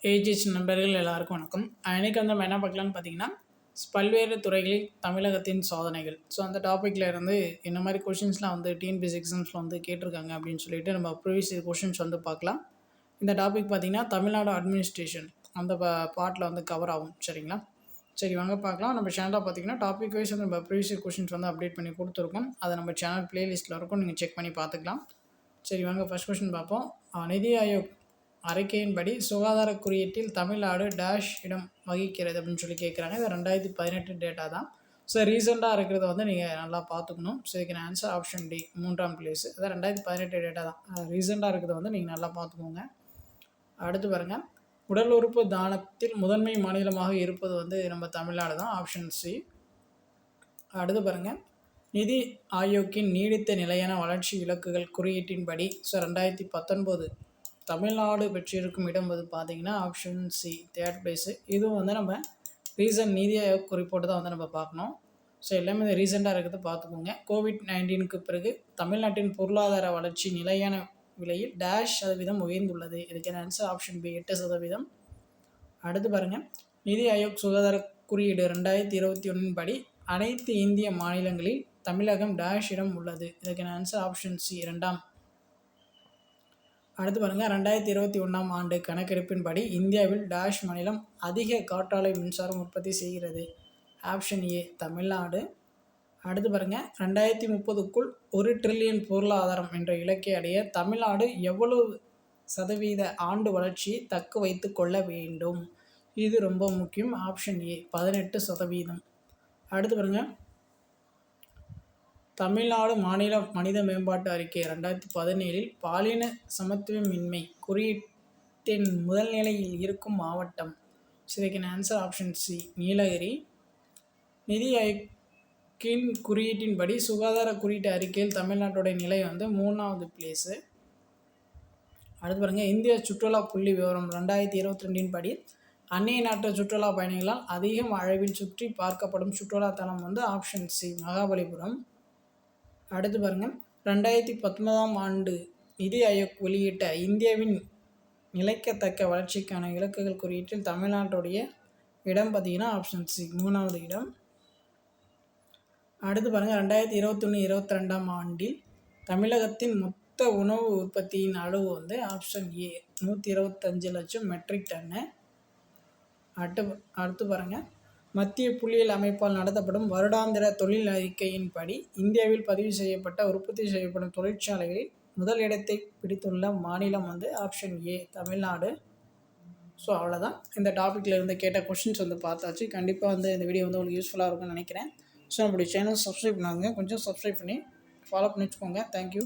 AGS நண்பர்கள் எல்லாருக்கும் வணக்கம். இன்றைக்கி வந்து நம்ம என்ன பார்க்கலான்னு பார்த்தீங்கன்னா, பல்வேறு துறைகளில் தமிழகத்தின் சாதனைகள். ஸோ அந்த டாப்பிக்கில் இருந்து என்ன மாதிரி கொஷின்ஸ்லாம் வந்து டிஎன்பிஎஸ்சி எக்ஸாம்ஸில் வந்து கேட்டிருக்காங்க அப்படின்னு சொல்லிட்டு நம்ம ப்ரீவியஸ் கொஷின்ஸ் வந்து பார்க்கலாம். இந்த டாபிக் பார்த்திங்கன்னா தமிழ்நாடு அட்மினிஸ்ட்ரேஷன் அந்த பார்ட்டில் வந்து கவர் ஆகும். சரிங்களா? சரி வாங்க பார்க்கலாம். நம்ம சேனலில் பார்த்தீங்கன்னா டாபிக் வைஸ் வந்து நம்ம ப்ரீவியஸ் கொஷின்ஸ் வந்து அப்டேட் பண்ணி கொடுத்துருக்கோம். அதை நம்ம சேனல் ப்ளேலிஸ்ட்டில் இருக்கும், நீங்கள் செக் பண்ணி பார்த்துக்கலாம். சரி வாங்க ஃபஸ்ட் கொஷின் பார்ப்போம். நிதி ஆயோக் அறிக்கையின்படி சுகாதார குறியீட்டில் தமிழ்நாடு டேஷ் இடம் வகிக்கிறது அப்படின்னு சொல்லி கேட்குறாங்க. இது 2018 டேட்டா தான். ஸோ ரீசெண்டாக இருக்கிறத வந்து நீங்கள் நல்லா பார்த்துக்கணும். ஸோ இதுக்கு ஆன்சர் ஆப்ஷன் டி 3ஆம் பிளேஸ். அதான் 2018 டேட்டா தான். ரீசெண்டாக இருக்கிறத வந்து நீங்கள் நல்லா பார்த்துக்கோங்க. அடுத்து பாருங்கள், உடல் உறுப்பு தானத்தில் முதன்மை மாநிலமாக இருப்பது வந்து நம்ம தமிழ்நாடு தான். Option C. அடுத்து பாருங்கள், நிதி ஆயோக்கின் நீடித்த நிலையான வளர்ச்சி இலக்குகள் குறியீட்டின்படி ஸோ 2019 தமிழ்நாடு பெற்றிருக்கும் இடம் வந்து பார்த்திங்கன்னா ஆப்ஷன் சி 3rd பிளேஸு. இதுவும் வந்து நம்ம ரீசன்ட் நிதி ஆயோக் ரிப்போர்ட்டு தான் வந்து நம்ம பார்க்கணும். ஸோ எல்லாமே ரீசெண்டாக இருக்கிறத பார்த்துக்கோங்க. கோவிட்-19க்கு பிறகு தமிழ்நாட்டின் பொருளாதார வளர்ச்சி நிலையான விலையில் -% உயர்ந்துள்ளது. இதுக்கான ஆன்சர் ஆப்ஷன் பி 8%. அடுத்து பாருங்கள், நிதி ஆயோக் சுகாதார குறியீடு 2021 படி அனைத்து இந்திய மாநிலங்களில் தமிழகம் இடம் உள்ளது. இதுக்கான ஆன்சர் ஆப்ஷன் சி 2ஆம். அடுத்து பாருங்கள், 2021ஆம் ஆண்டு கணக்கெடுப்பின்படி இந்தியாவில் மாநிலம் அதிக காற்றாலை மின்சாரம் உற்பத்தி செய்கிறது. Option A Tamil Nadu. அடுத்து பாருங்கள், 2030க்குள் 1 ட்ரில்லியன் பொருளாதாரம் என்ற இலக்கை அடைய தமிழ்நாடு எவ்வளவு சதவீத ஆண்டு வளர்ச்சியை தக்க வைத்து கொள்ள வேண்டும்? இது ரொம்ப முக்கியம். Option A 18%. அடுத்து பாருங்கள், தமிழ்நாடு மாநில மனித மேம்பாட்டு அறிக்கை 2017 பாலின சமத்துவமின்மை குறியீட்டின் முதல் நிலையில் இருக்கும் மாவட்டம். இதுக்கான ஆன்சர் ஆப்ஷன் சி நீலகிரி. நிதி ஆயோக்கின் குறியீட்டின்படி சுகாதார குறியீட்டு அறிக்கையில் தமிழ்நாட்டுடைய நிலை வந்து 3ஆவது பிளேஸு. அடுத்து பாருங்கள், இந்திய சுற்றுலா புள்ளி விவரம் 2022 படி அந்நிய நாட்டு சுற்றுலா பயணிகளால் அதிகம் அளவில் சுற்றி பார்க்கப்படும் சுற்றுலா தலம் வந்து ஆப்ஷன் சி மகாபலிபுரம். அடுத்து பாருங்கள், 2019ஆம் ஆண்டு நிதி ஆயோக் வெளியிட்ட இந்தியாவின் நிலைக்கத்தக்க வளர்ச்சிக்கான இலக்குகள் குறியீட்டில் தமிழ்நாட்டுடைய இடம் பார்த்திங்கன்னா ஆப்ஷன் சி 3ஆவது இடம். அடுத்து பாருங்கள், 2021-22ஆம் ஆண்டில் தமிழகத்தின் மொத்த உணவு உற்பத்தியின் அளவு வந்து ஆப்ஷன் ஏ 125 லட்சம் மெட்ரிக் டன்னு. அடுத்து பாருங்கள், மத்திய புள்ளியியல் அமைப்பால் நடத்தப்படும் வருடாந்திர தொழில் அறிக்கையின்படி இந்தியாவில் பதிவு செய்யப்பட்ட உற்பத்தி செய்யப்படும் தொழிற்சாலைகளில் முதல் இடத்தை பிடித்துள்ள மாநிலம் வந்து ஆப்ஷன் ஏ தமிழ்நாடு. ஸோ அவ்வளோதான். இந்த டாப்பிக்கில் இருந்து கேட்ட கொஷின்ஸ் வந்து பார்த்தாச்சு. கண்டிப்பாக வந்து இந்த வீடியோ வந்து உங்களுக்கு யூஸ்ஃபுல்லாக இருக்கும்னு நினைக்கிறேன். ஸோ நம்மளுடைய சேனல் சப்ஸ்கிரைப் பண்ணாங்க, கொஞ்சம் சப்ஸ்கிரைப் பண்ணி ஃபாலோ பண்ணி வச்சுக்கோங்க. தேங்க்யூ.